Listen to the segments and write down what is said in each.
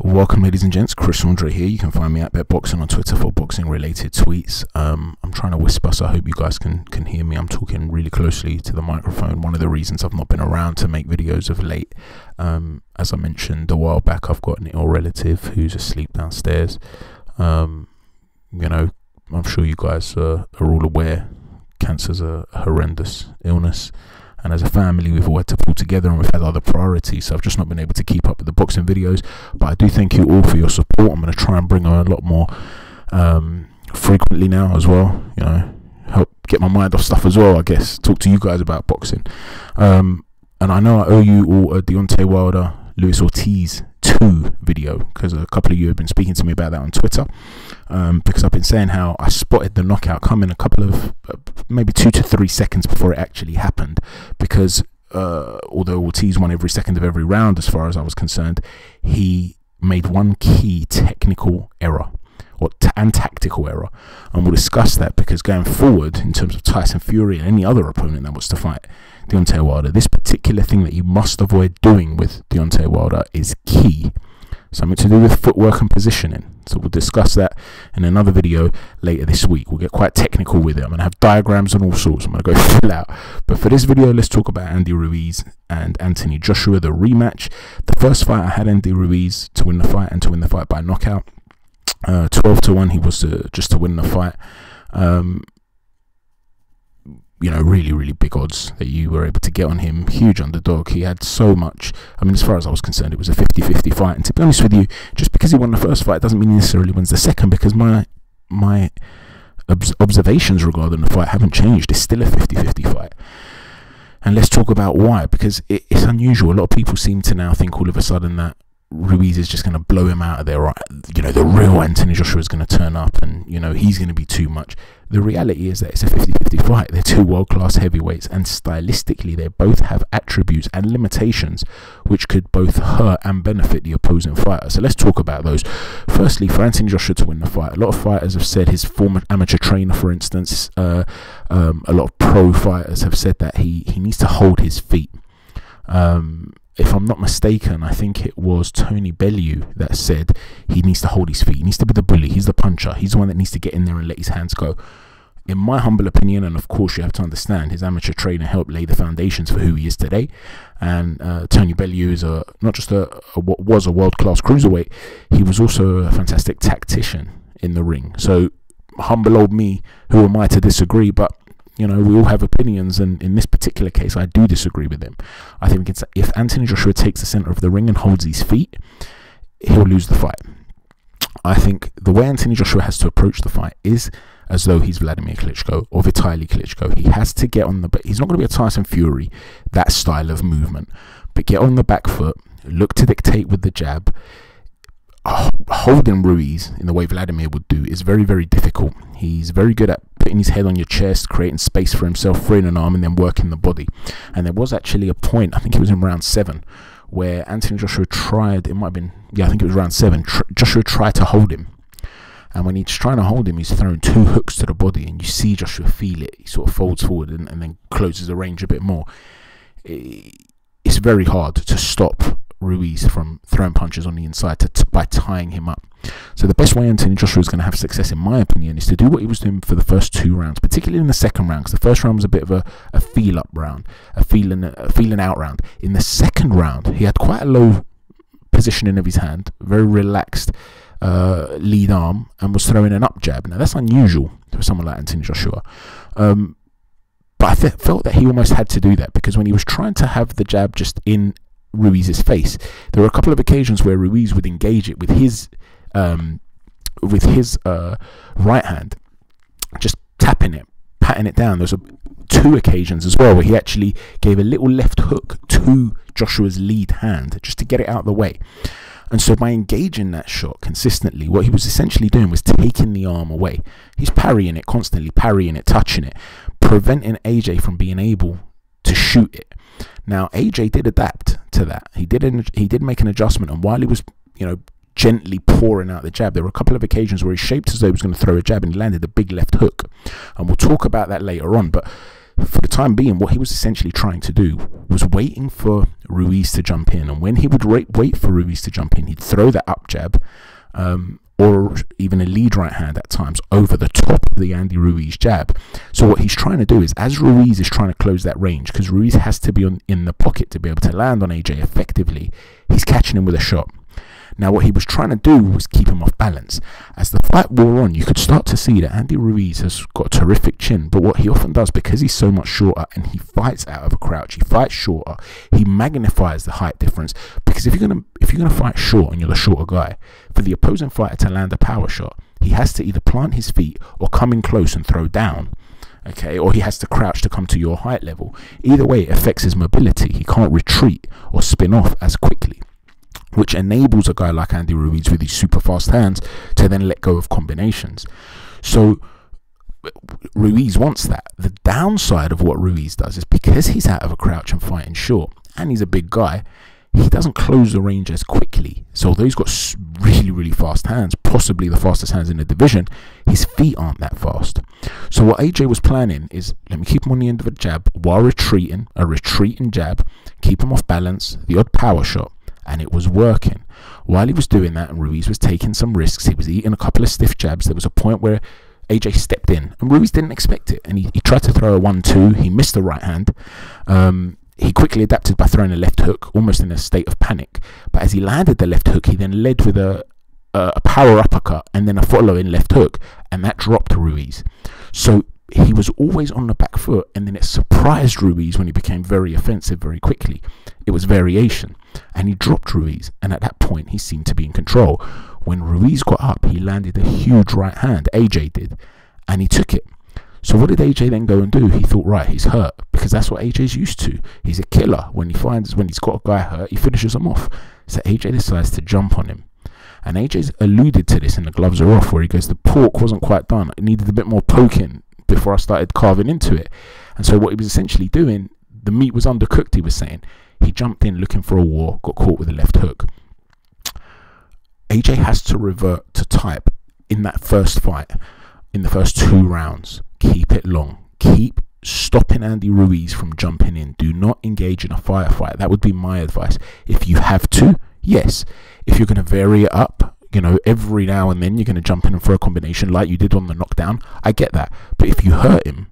Welcome, ladies and gents. Ruiz Jnr here. You can find me at BetBoxing on Twitter for boxing-related tweets. I'm trying to whisper, so I hope you guys can hear me. I'm talking really closely to the microphone. One of the reasons I've not been around to make videos of late, as I mentioned a while back, I've got an ill relative who's asleep downstairs. I'm sure you guys are all aware cancer's a horrendous illness. And as a family, we've all had to pull together and we've had other priorities. So I've just not been able to keep up with the boxing videos. But I do thank you all for your support. I'm going to try and bring on a lot more frequently now as well. Help get my mind off stuff as well, I guess. Talk to you guys about boxing. And I know I owe you all a Deontay Wilder, Luis Ortiz 2 video, because a couple of you have been speaking to me about that on Twitter, because I've been saying how I spotted the knockout coming a couple of maybe 2 to 3 seconds before it actually happened, because although Ortiz won every second of every round as far as I was concerned, he made one key technical error and tactical error, and we'll discuss that, because going forward in terms of Tyson Fury and any other opponent that wants to fight Deontay Wilder, this particular thing that you must avoid doing with Deontay Wilder is key. Something to do with footwork and positioning. So we'll discuss that in another video later this week. We'll get quite technical with it. I'm going to have diagrams and all sorts. I'm going to go full out. But for this video, let's talk about Andy Ruiz and Anthony Joshua, the rematch. The first fight, I had Andy Ruiz to win the fight and to win the fight by knockout. 12 to 1 he was just to win the fight. Really big odds that you were able to get on him. Huge underdog. He had so much. As far as I was concerned, it was a 50-50 fight. And to be honest with you, just because he won the first fight doesn't mean he necessarily wins the second, because my observations regarding the fight haven't changed. It's still a 50-50 fight. And let's talk about why, because it's unusual. A lot of people seem to now think all of a sudden that Ruiz is just going to blow him out of there. The real Anthony Joshua is going to turn up and, he's going to be too much. The reality is that it's a 50-50 fight. They're two world-class heavyweights, and stylistically they both have attributes and limitations which could both hurt and benefit the opposing fighter. So let's talk about those. Firstly, for Anthony Joshua to win the fight, a lot of fighters have said, his former amateur trainer, for instance, a lot of pro fighters have said that he needs to hold his feet. If I'm not mistaken, I think it was Tony Bellew that said he needs to hold his feet. He needs to be the bully. He's the puncher. He's the one that needs to get in there and let his hands go. In my humble opinion, and of course you have to understand, his amateur trainer helped lay the foundations for who he is today. And Tony Bellew is not just what was a world-class cruiserweight, he was also a fantastic tactician in the ring. So humble old me, who am I to disagree? But we all have opinions, and in this particular case, I do disagree with him. I think if Anthony Joshua takes the center of the ring and holds his feet, he'll lose the fight. I think the way Anthony Joshua has to approach the fight is as though he's Vladimir Klitschko or Vitaly Klitschko. He has to get on he's not going to be a Tyson Fury, that style of movement, but get on the back foot, look to dictate with the jab. Holding Ruiz in the way Vladimir would do is very, very difficult. He's very good at putting his head on your chest, creating space for himself, freeing an arm, and then working the body. And there was actually a point, I think it was in round 7, where Anthony Joshua tried, it might have been, I think it was round 7, Joshua tried to hold him. And when he's trying to hold him, he's throwing 2 hooks to the body, and you see Joshua feel it. He sort of folds forward and then closes the range a bit more. It's very hard to stop Ruiz from throwing punches on the inside by tying him up. So the best way Anthony Joshua is going to have success, in my opinion, is to do what he was doing for the first 2 rounds, particularly in the second round, because the first round was a bit of a feel-up round, a feeling out round. In the second round, he had quite a low positioning of his hand, very relaxed lead arm, and was throwing an up jab. Now that's unusual for someone like Anthony Joshua. But I felt that he almost had to do that, because when he was trying to have the jab just in Ruiz's face, there were a couple of occasions where Ruiz would engage it with his right hand, just tapping it, patting it down. There's 2 occasions as well where he actually gave a little left hook to Joshua's lead hand just to get it out of the way. And so by engaging that shot consistently, what he was essentially doing was taking the arm away. He's parrying it constantly, parrying it, touching it, preventing AJ from being able to shoot it. Now AJ did adapt to that. He did make an adjustment, and while he was gently pouring out the jab, there were a couple of occasions where he shaped as though he was going to throw a jab and he landed a big left hook, and we'll talk about that later on. But For the time being, what he was essentially trying to do was waiting for Ruiz to jump in. And when he would wait for Ruiz to jump in, he'd throw that up jab, or even a lead right hand at times over the top of the Andy Ruiz jab. So what he's trying to do is, as Ruiz is trying to close that range, because Ruiz has to be in the pocket to be able to land on AJ effectively, he's catching him with a shot. Now, what he was trying to do was keep him off balance. As the fight wore on, you could start to see that Andy Ruiz has got a terrific chin, but what he often does, because he's so much shorter and he fights out of a crouch, he fights shorter, he magnifies the height difference. Because if you're gonna fight short and you're the shorter guy, for the opposing fighter to land a power shot, he has to either plant his feet or come in close and throw down. Okay, or he has to crouch to come to your height level. Either way, it affects his mobility. He can't retreat or spin off as quickly, which enables a guy like Andy Ruiz with these super fast hands to then let go of combinations. So Ruiz wants that. The downside of what Ruiz does is, because he's out of a crouch and fighting short, and he's a big guy, he doesn't close the range as quickly. So although he's got really, really fast hands, possibly the fastest hands in the division, his feet aren't that fast. So what AJ was planning is, let me keep him on the end of a jab while retreating, a retreating jab, keep him off balance, the odd power shot. And it was working. While he was doing that and Ruiz was taking some risks, he was eating a couple of stiff jabs, there was a point where AJ stepped in and Ruiz didn't expect it, and he tried to throw a 1-2. He missed the right hand. He quickly adapted by throwing a left hook, almost in a state of panic. But as he landed the left hook, he then led with a power uppercut and then a following left hook, and that dropped Ruiz. So he was always on the back foot, and then it surprised Ruiz when he became very offensive very quickly. It was variation, and he dropped Ruiz, and at that point he seemed to be in control. When Ruiz got up, he landed a huge right hand, AJ did, and he took it. So what did AJ then go and do? He thought, right, he's hurt, because that's what AJ's used to. He's a killer. When he's got a guy hurt, he finishes him off. So AJ decides to jump on him. And AJ's alluded to this in The Gloves Are Off, where he goes, the pork wasn't quite done. It needed a bit more poking before I started carving into it. And so what he was essentially doing, the meat was undercooked, he was saying. He jumped in looking for a war, got caught with a left hook. AJ has to revert to type in that first fight, in the first 2 rounds. Keep it long. Keep stopping Andy Ruiz from jumping in. Do not engage in a firefight. That would be my advice. If you have to, yes. If you're going to vary it up, you know, every now and then you're going to jump in and throw a combination like you did on the knockdown, I get that. But if you hurt him,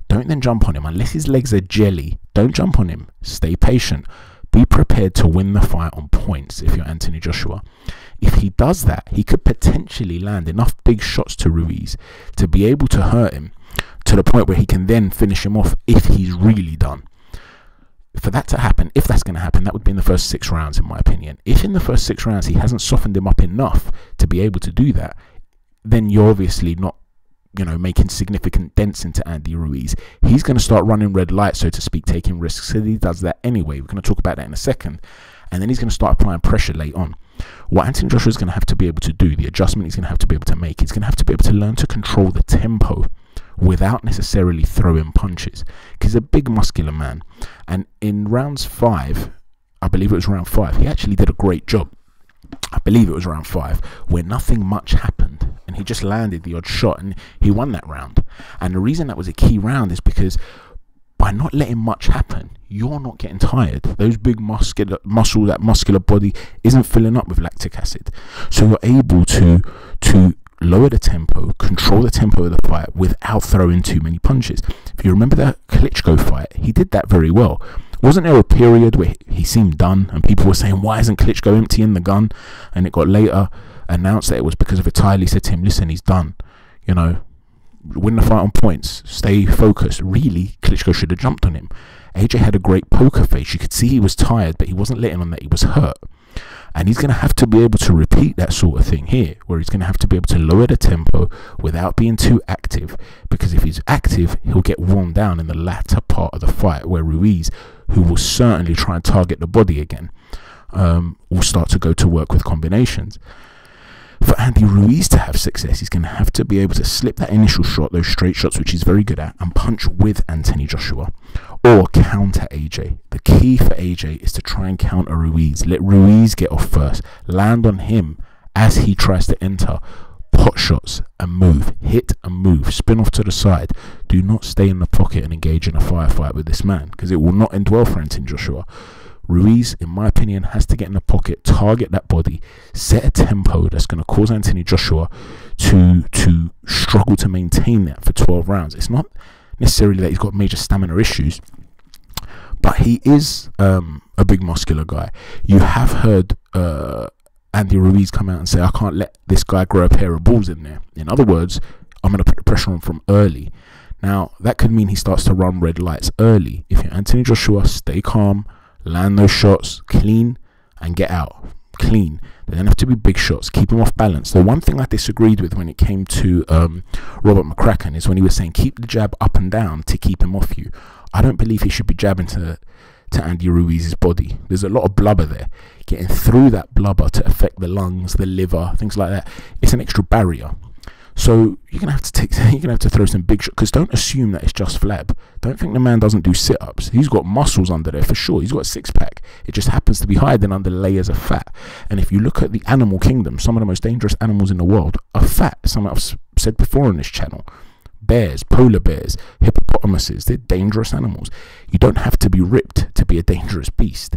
don't then jump on him. Unless his legs are jelly, don't jump on him. Stay patient. Be prepared to win the fight on points if you're Anthony Joshua. If he does that, he could potentially land enough big shots to Ruiz to be able to hurt him to the point where he can then finish him off if he's really done. For that to happen, if that's going to happen, that would be in the first 6 rounds, in my opinion. If in the first 6 rounds he hasn't softened him up enough to be able to do that, then you're obviously not, you know, making significant dents into Andy Ruiz. He's going to start running red lights, so to speak, taking risks. So he does that anyway. We're going to talk about that in a second. And then he's going to start applying pressure late on. What Anthony Joshua is going to have to be able to do, the adjustment he's going to have to be able to make, he's going to have to be able to learn to control the tempo without necessarily throwing punches, because he's a big muscular man. And in rounds 5, I believe it was round 5, he actually did a great job. I believe it was round 5, where nothing much happened and he just landed the odd shot and he won that round. And the reason that was a key round is because by not letting much happen, you're not getting tired. Those big muscle, that muscular body isn't filling up with lactic acid. So you're able to lower the tempo, control the tempo of the fight without throwing too many punches. If you remember that Klitschko fight, he did that very well. Wasn't there a period where he seemed done and people were saying, why isn't Klitschko emptying the gun? And it got later announced that it was because of a title. He said to him, listen, he's done. You know, win the fight on points, stay focused. Really, Klitschko should have jumped on him. AJ had a great poker face. You could see he was tired, but he wasn't letting on that he was hurt. And he's going to have to be able to repeat that sort of thing here, where he's going to have to be able to lower the tempo without being too active. Because if he's active, he'll get worn down in the latter part of the fight, where Ruiz, who will certainly try and target the body again, will start to go to work with combinations. For Andy Ruiz to have success, he's going to have to be able to slip that initial shot, those straight shots, which he's very good at, and punch with Anthony Joshua, or counter AJ. The key for AJ is to try and counter Ruiz. Let Ruiz get off first. Land on him as he tries to enter. pot shots and move, hit and move, spin off to the side. Do not stay in the pocket and engage in a firefight with this man, because it will not end well for Anthony Joshua. Ruiz, in my opinion, has to get in the pocket, target that body, set a tempo that's going to cause Anthony Joshua to struggle to maintain that for 12 rounds. It's not necessarily that he's got major stamina issues, but he is a big muscular guy. You have heard Andy Ruiz come out and say, I can't let this guy grow a pair of balls in there. In other words, I'm going to put the pressure on from early. Now, that could mean he starts to run red lights early. If you're Anthony Joshua, stay calm, land those shots, clean, and get out. Clean. They don't have to be big shots. Keep him off balance. The one thing I disagreed with when it came to Robert McCracken is when he was saying keep the jab up and down to keep him off you. I don't believe he should be jabbing to Andy Ruiz's body. There's a lot of blubber there. Getting through that blubber to affect the lungs, the liver, things like that, it's an extra barrier. So you're gonna have to throw some big shots, because don't assume that it's just flab. Don't think the man doesn't do sit-ups. He's got muscles under there for sure. He's got a six-pack. It just happens to be hiding under layers of fat. And if you look at the animal kingdom, some of the most dangerous animals in the world are fat. Something I've said before on this channel. Bears, polar bears, hippopotamuses, they're dangerous animals. You don't have to be ripped to be a dangerous beast.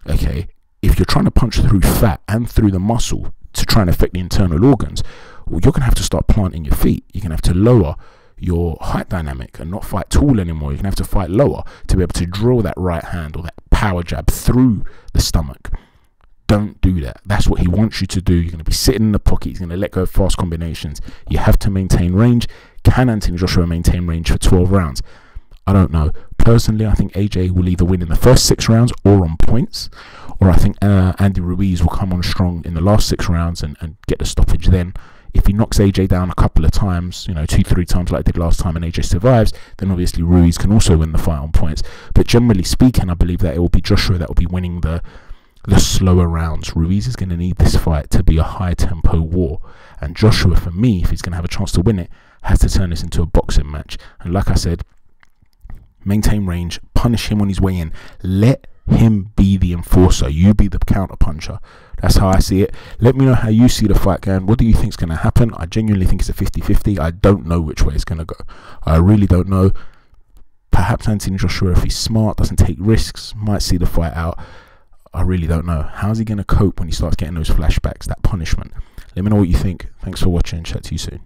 Okay, if you're trying to punch through fat and through the muscle to try and affect the internal organs, well, you're going to have to start planting your feet. You're going to have to lower your height dynamic and not fight tall anymore. You're going to have to fight lower to be able to drill that right hand or that power jab through the stomach. Don't do that. That's what he wants you to do. You're going to be sitting in the pocket. He's going to let go of fast combinations. You have to maintain range. Can Anthony Joshua maintain range for 12 rounds? I don't know. Personally, I think AJ will either win in the first 6 rounds or on points, or I think Andy Ruiz will come on strong in the last 6 rounds and get the stoppage then. If he knocks AJ down a couple of times, 2-3 times like he did last time, and AJ survives, then obviously Ruiz can also win the fight on points. But generally speaking, I believe that it will be Joshua that will be winning the slower rounds. Ruiz is going to need this fight to be a high tempo war, and Joshua, for me, if he's going to have a chance to win it, has to turn this into a boxing match. And like I said, maintain range, punish him on his way in, let him be the enforcer, you be the counter puncher. That's how I see it. Let me know how you see the fight going. What do you think is going to happen? I genuinely think it's a 50-50. I don't know which way it's going to go. I really don't know. Perhaps Anthony Joshua, if he's smart, doesn't take risks, might see the fight out. I really don't know. How's he going to cope when he starts getting those flashbacks, that punishment? Let me know what you think. Thanks for watching. Chat to you soon.